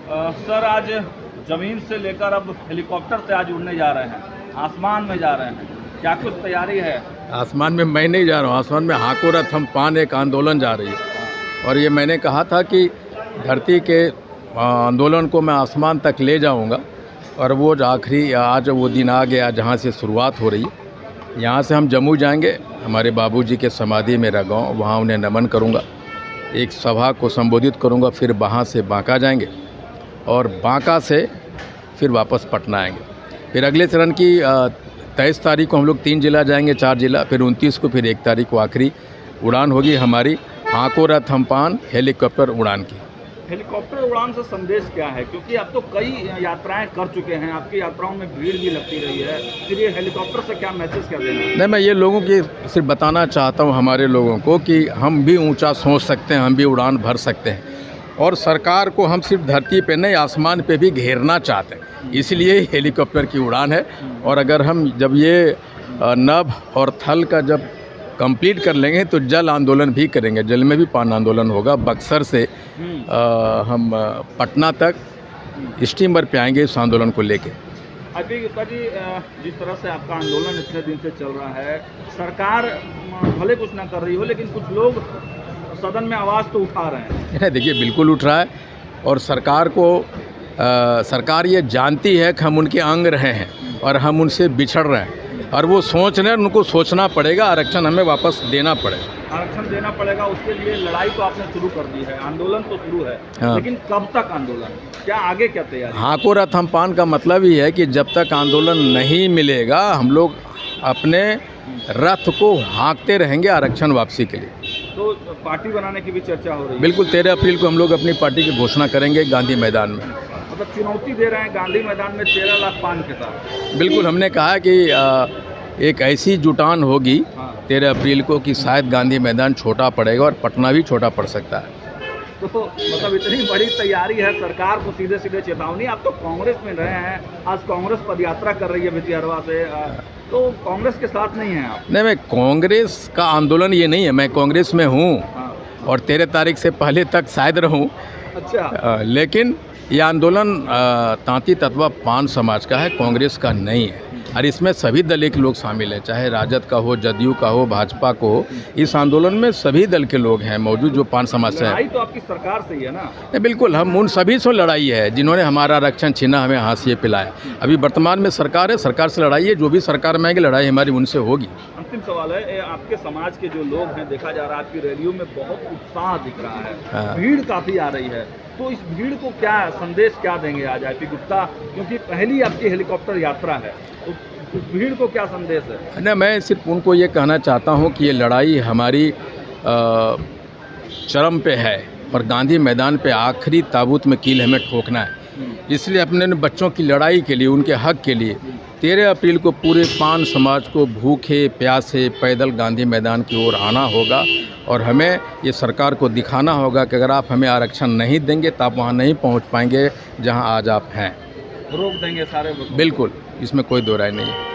Sir आज ज़मीन से लेकर अब हेलीकॉप्टर से आज उड़ने जा रहे हैं, आसमान में जा रहे हैं, क्या कुछ तैयारी है? आसमान में मैं नहीं जा रहा हूँ, आसमान में हाको रथ हम पान एक आंदोलन जा रही है। और ये मैंने कहा था कि धरती के आंदोलन को मैं आसमान तक ले जाऊंगा, और वो आखिरी आज वो दिन आ गया जहाँ से शुरुआत हो रही है। यहाँ से हम जम्मू जाएंगे, हमारे बाबूजी के समाधि मेरा गांव, वहाँ उन्हें नमन करूँगा, एक सभा को संबोधित करूँगा, फिर वहाँ से बांका जाएंगे और बांका से फिर वापस पटना आएंगे। फिर अगले चरण की 23 तारीख को हम लोग 3 जिला जाएंगे, 4 जिला, फिर 29 को, फिर 1 तारीख को आखिरी उड़ान होगी हमारी हाको रथ हमपान हेलीकॉप्टर उड़ान की। हेलीकॉप्टर उड़ान से संदेश क्या है? क्योंकि अब तो कई यात्राएं कर चुके हैं, आपकी यात्राओं में भीड़ भी लगती रही है, फिर ये हेलीकॉप्टर से क्या मैसेज क्या देना है? नहीं, मैं ये लोगों की सिर्फ बताना चाहता हूँ, हमारे लोगों को, कि हम भी ऊंचा सोच सकते हैं, हम भी उड़ान भर सकते हैं, और सरकार को हम सिर्फ धरती पे नहीं आसमान पे भी घेरना चाहते हैं, इसलिए हेलीकॉप्टर की उड़ान है। और अगर हम जब ये नभ और थल का जब कंप्लीट कर लेंगे तो जल आंदोलन भी करेंगे, जल में भी पान आंदोलन होगा। बक्सर से हम पटना तक स्टीमर पे आएंगे इस आंदोलन को लेके। अभी गुप्ता जी, जिस तरह से आपका आंदोलन इतने दिन से चल रहा है, सरकार भले कुछ ना कर रही हो, लेकिन कुछ लोग सदन में आवाज़ तो उठा रहे हैं। देखिए, बिल्कुल उठ रहा है, और सरकार को सरकार ये जानती है कि हम उनके अंग रहे हैं और हम उनसे बिछड़ रहे हैं, और वो सोच रहे हैं, उनको सोचना पड़ेगा, आरक्षण हमें वापस देना पड़ेगा। आरक्षण देना पड़ेगा, उसके लिए लड़ाई तो आपने शुरू कर दी है, आंदोलन तो शुरू है। हाँ। लेकिन कब तक आंदोलन, क्या आगे क्या तैयारी? हाको रथ हमपान का मतलब ही है कि जब तक आंदोलन नहीं मिलेगा, हम लोग अपने रथ को हाँकते रहेंगे आरक्षण वापसी के लिए। तो पार्टी बनाने की भी चर्चा हो रही है? बिल्कुल, 13 अप्रैल को हम लोग अपनी पार्टी की घोषणा करेंगे गांधी मैदान में। मतलब चुनौती दे रहे हैं गांधी मैदान में 13 लाख पान के साथ? बिल्कुल, हमने कहा कि एक ऐसी जुटान होगी 13 अप्रैल को कि शायद गांधी मैदान छोटा पड़ेगा और पटना भी छोटा पड़ सकता है। तो मतलब इतनी बड़ी तैयारी है, सरकार को सीधे सीधे चेतावनी। आप तो कांग्रेस में रहे हैं, आज कांग्रेस पदयात्रा कर रही है भितिहरवा से, तो कांग्रेस के साथ नहीं है आप? नहीं, मैं कांग्रेस का आंदोलन ये नहीं है, मैं कांग्रेस में हूँ और 13 तारीख से पहले तक शायद रहूँ। अच्छा। लेकिन ये आंदोलन तांती तत्वा पान समाज का है, कांग्रेस का नहीं है, और इसमें सभी दल के लोग शामिल हैं, चाहे राजद का हो, जदयू का हो, भाजपा को हो। इस आंदोलन में सभी दल के लोग हैं मौजूद, जो पान समाज से है। लड़ाई तो आपकी सरकार से ही है ना? बिल्कुल, हम उन सभी से लड़ाई है जिन्होंने हमारा आरक्षण छीना, हमें हाशिए पिलाया। अभी वर्तमान में सरकार है, सरकार से लड़ाई है, जो भी सरकार में आएगी लड़ाई हमारी उनसे होगी। अंतिम सवाल है, आपके समाज के जो लोग हैं, देखा जा रहा है आपकी रैलियों में बहुत उत्साह दिख रहा है। हाँ। भीड़ काफ़ी आ रही है, तो इस भीड़ को क्या संदेश क्या देंगे आज आईपी गुप्ता, क्योंकि पहली आपकी हेलीकॉप्टर यात्रा है, तो उस भीड़ को क्या संदेश है? ना, मैं सिर्फ उनको ये कहना चाहता हूँ कि ये लड़ाई हमारी चरम पे है, और गांधी मैदान पे आखिरी ताबूत में कील हमें ठोकना है। इसलिए अपने बच्चों की लड़ाई के लिए, उनके हक के लिए 13 अप्रैल को पूरे पान समाज को भूखे प्यासे पैदल गांधी मैदान की ओर आना होगा, और हमें ये सरकार को दिखाना होगा कि अगर आप हमें आरक्षण नहीं देंगे तो आप वहाँ नहीं पहुँच पाएंगे जहाँ आज आप हैं। रोक देंगे सारे? बिल्कुल, इसमें कोई दो राय नहीं है।